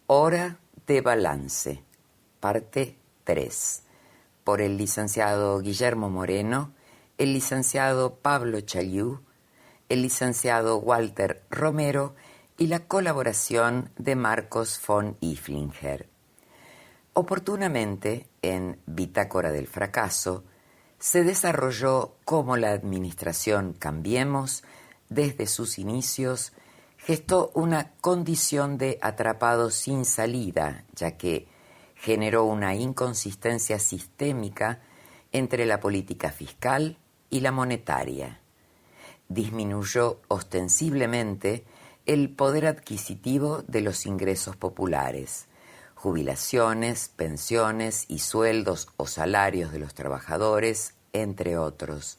Hora de balance, parte 3, por el licenciado Guillermo Moreno, el licenciado Pablo Chaliú, el licenciado Walter Romero y la colaboración de Marcos von Iflinger. Oportunamente, en Bitácora del Fracaso, se desarrolló cómo la administración Cambiemos, desde sus inicios, gestó una condición de atrapado sin salida, ya que generó una inconsistencia sistémica entre la política fiscal y la monetaria. Disminuyó ostensiblemente el poder adquisitivo de los ingresos populares, jubilaciones, pensiones y sueldos o salarios de los trabajadores, entre otros,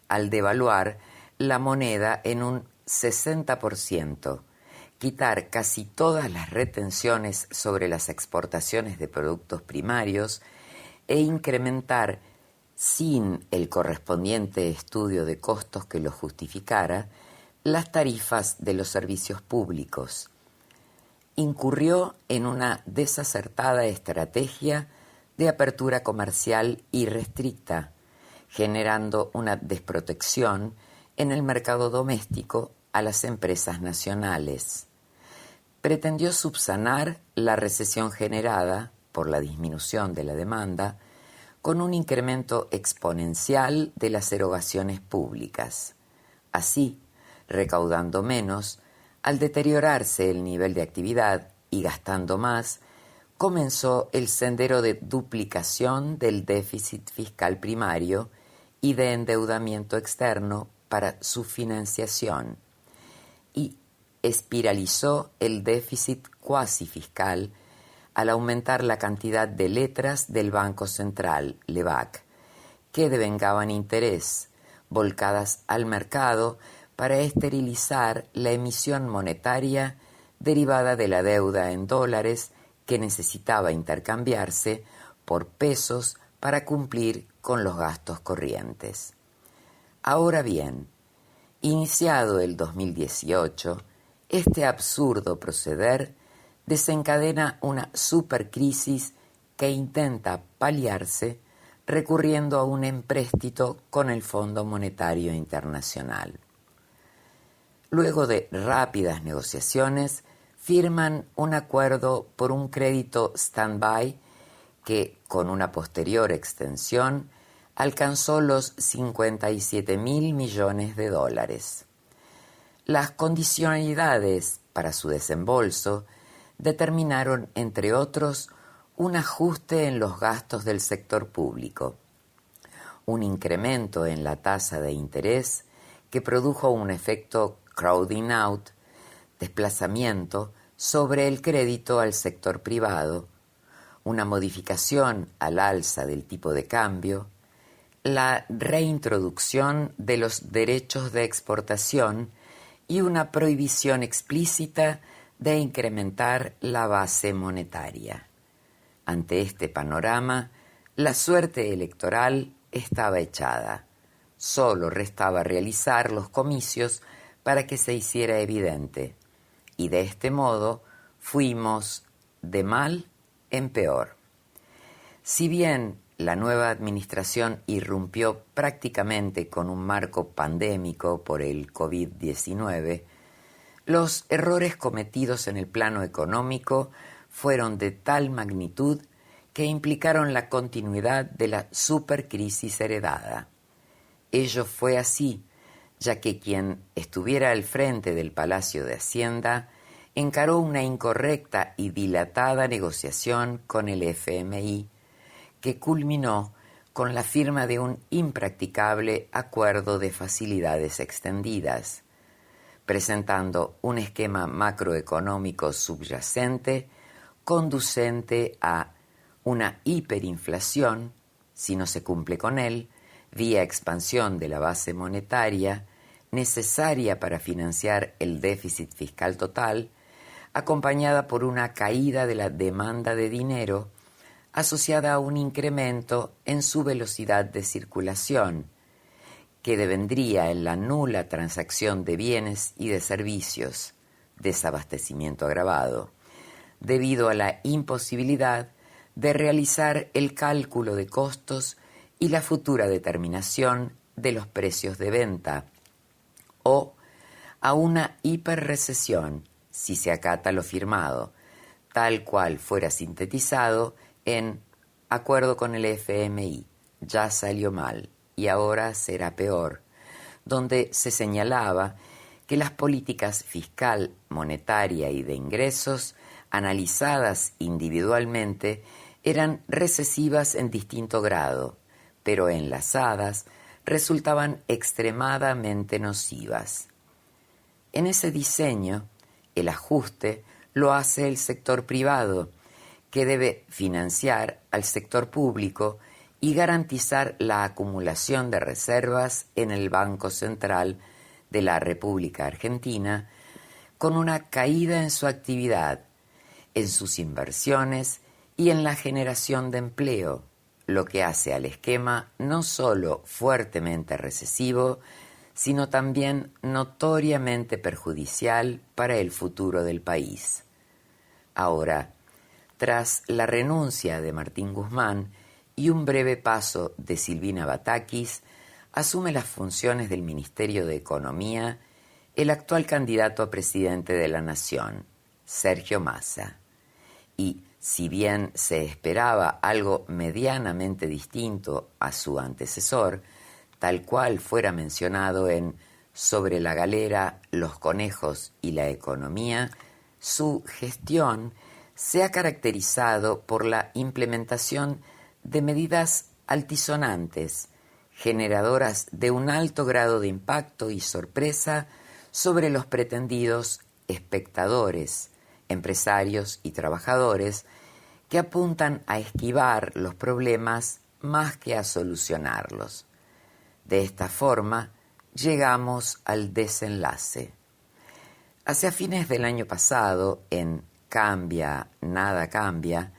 al devaluar la moneda en un 60%, quitar casi todas las retenciones sobre las exportaciones de productos primarios e incrementar, sin el correspondiente estudio de costos que lo justificara, las tarifas de los servicios públicos. Incurrió en una desacertada estrategia de apertura comercial irrestricta, generando una desprotección en el mercado doméstico a las empresas nacionales. Pretendió subsanar la recesión generada por la disminución de la demanda con un incremento exponencial de las erogaciones públicas. Así, recaudando menos, al deteriorarse el nivel de actividad y gastando más, comenzó el sendero de duplicación del déficit fiscal primario y de endeudamiento externo para su financiación, y espiralizó el déficit cuasi fiscal al aumentar la cantidad de letras del Banco Central, LEBAC, que devengaban interés, volcadas al mercado para esterilizar la emisión monetaria derivada de la deuda en dólares que necesitaba intercambiarse por pesos para cumplir con los gastos corrientes. Ahora bien, iniciado el 2018, este absurdo proceder desencadena una supercrisis que intenta paliarse recurriendo a un empréstito con el Fondo Monetario Internacional. Luego de rápidas negociaciones, firman un acuerdo por un crédito stand-by que, con una posterior extensión, alcanzó los 57.000 millones de dólares. Las condicionalidades para su desembolso determinaron, entre otros, un ajuste en los gastos del sector público, un incremento en la tasa de interés que produjo un efecto crowding out, desplazamiento sobre el crédito al sector privado, una modificación al alza del tipo de cambio, la reintroducción de los derechos de exportación y una prohibición explícita de incrementar la base monetaria. Ante este panorama, la suerte electoral estaba echada. Solo restaba realizar los comicios para que se hiciera evidente, y de este modo fuimos de mal en peor. Si bien la nueva administración irrumpió prácticamente con un marco pandémico por el COVID-19, los errores cometidos en el plano económico fueron de tal magnitud que implicaron la continuidad de la supercrisis heredada. Ello fue así, ya que quien estuviera al frente del Palacio de Hacienda encaró una incorrecta y dilatada negociación con el FMI, que culminó con la firma de un impracticable acuerdo de facilidades extendidas, presentando un esquema macroeconómico subyacente conducente a una hiperinflación, si no se cumple con él, vía expansión de la base monetaria necesaria para financiar el déficit fiscal total, acompañada por una caída de la demanda de dinero asociada a un incremento en su velocidad de circulación, que devendría en la nula transacción de bienes y de servicios, desabastecimiento agravado, debido a la imposibilidad de realizar el cálculo de costos y la futura determinación de los precios de venta, o a una hiperrecesión si se acata lo firmado, tal cual fuera sintetizado en acuerdo con el FMI, ya salió mal y ahora será peor, donde se señalaba que las políticas fiscal, monetaria y de ingresos, analizadas individualmente, eran recesivas en distinto grado, pero enlazadas resultaban extremadamente nocivas. En ese diseño, el ajuste lo hace el sector privado, que debe financiar al sector público y garantizar la acumulación de reservas en el Banco Central de la República Argentina, con una caída en su actividad, en sus inversiones y en la generación de empleo, lo que hace al esquema no solo fuertemente recesivo, sino también notoriamente perjudicial para el futuro del país. Ahora, tras la renuncia de Martín Guzmán y un breve paso de Silvina Batakis, asume las funciones del Ministerio de Economía el actual candidato a presidente de la Nación, Sergio Massa. Y si bien se esperaba algo medianamente distinto a su antecesor, tal cual fuera mencionado en Sobre la galera, los conejos y la economía, su gestión se ha caracterizado por la implementación de medidas altisonantes, generadoras de un alto grado de impacto y sorpresa sobre los pretendidos espectadores, empresarios y trabajadores que apuntan a esquivar los problemas más que a solucionarlos. De esta forma, llegamos al desenlace. Hacia fines del año pasado, en Cambia, nada cambia,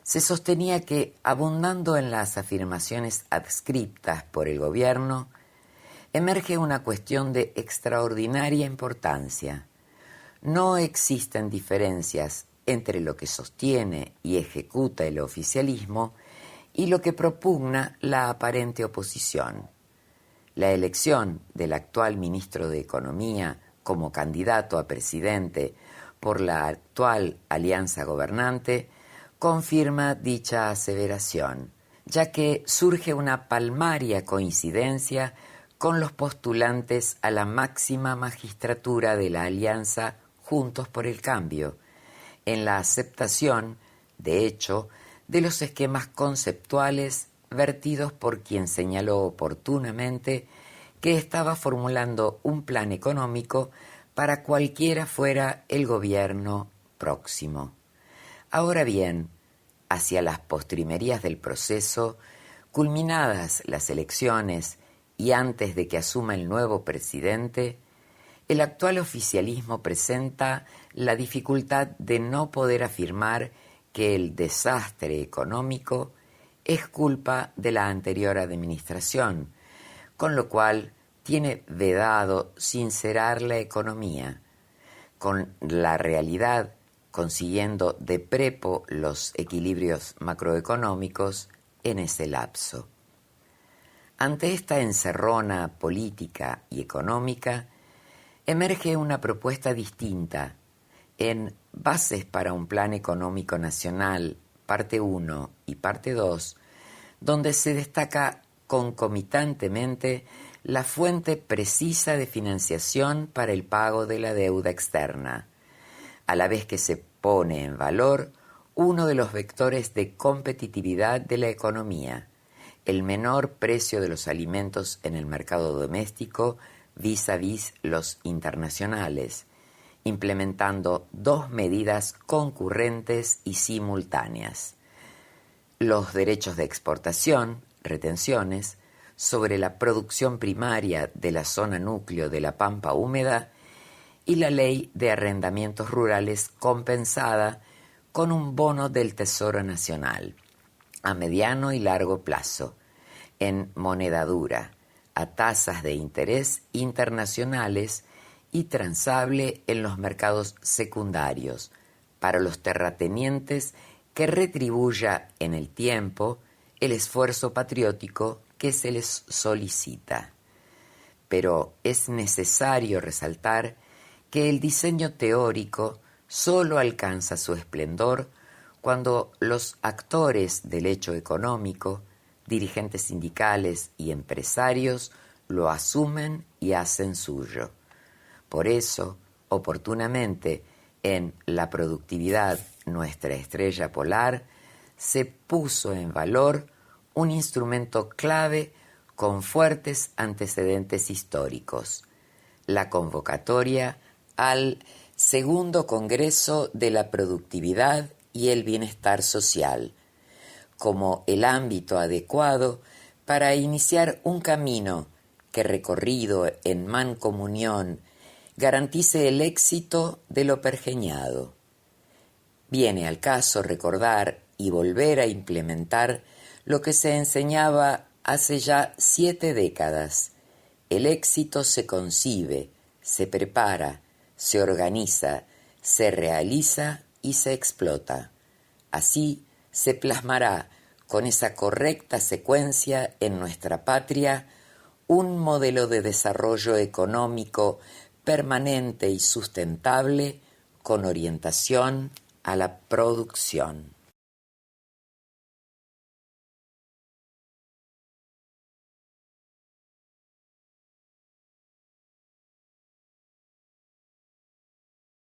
se sostenía que, abundando en las afirmaciones adscriptas por el gobierno, emerge una cuestión de extraordinaria importancia. No existen diferencias entre lo que sostiene y ejecuta el oficialismo y lo que propugna la aparente oposición. La elección del actual ministro de Economía como candidato a presidente por la actual alianza gobernante confirma dicha aseveración, ya que surge una palmaria coincidencia con los postulantes a la máxima magistratura de la alianza Juntos por el Cambio, en la aceptación, de hecho, de los esquemas conceptuales vertidos por quien señaló oportunamente que estaba formulando un plan económico para cualquiera fuera el gobierno próximo. Ahora bien, hacia las postrimerías del proceso, culminadas las elecciones y antes de que asuma el nuevo presidente, el actual oficialismo presenta la dificultad de no poder afirmar que el desastre económico es culpa de la anterior administración, con lo cual tiene vedado sincerar la economía, con la realidad consiguiendo de prepo los equilibrios macroeconómicos en ese lapso. Ante esta encerrona política y económica, emerge una propuesta distinta en Bases para un Plan Económico Nacional, parte 1 y parte 2, donde se destaca concomitantemente la fuente precisa de financiación para el pago de la deuda externa, a la vez que se pone en valor uno de los vectores de competitividad de la economía, el menor precio de los alimentos en el mercado doméstico vis-a-vis los internacionales, implementando dos medidas concurrentes y simultáneas: los derechos de exportación, retenciones, sobre la producción primaria de la zona núcleo de la Pampa húmeda y la ley de arrendamientos rurales compensada con un bono del Tesoro Nacional a mediano y largo plazo, en moneda dura, a tasas de interés internacionales y transable en los mercados secundarios, para los terratenientes que retribuya en el tiempo el esfuerzo patriótico que se les solicita. Pero es necesario resaltar que el diseño teórico solo alcanza su esplendor cuando los actores del hecho económico, dirigentes sindicales y empresarios, lo asumen y hacen suyo. Por eso, oportunamente, en La productividad, nuestra estrella polar, se puso en valor un instrumento clave con fuertes antecedentes históricos, la convocatoria al Segundo Congreso de la Productividad y el Bienestar Social, como el ámbito adecuado para iniciar un camino que, recorrido en mancomunión, garantice el éxito de lo pergeñado. Viene al caso recordar y volver a implementar lo que se enseñaba hace ya 7 décadas. El éxito se concibe, se prepara, se organiza, se realiza y se explota. Así se plasmará con esa correcta secuencia en nuestra patria un modelo de desarrollo económico permanente y sustentable con orientación a la producción.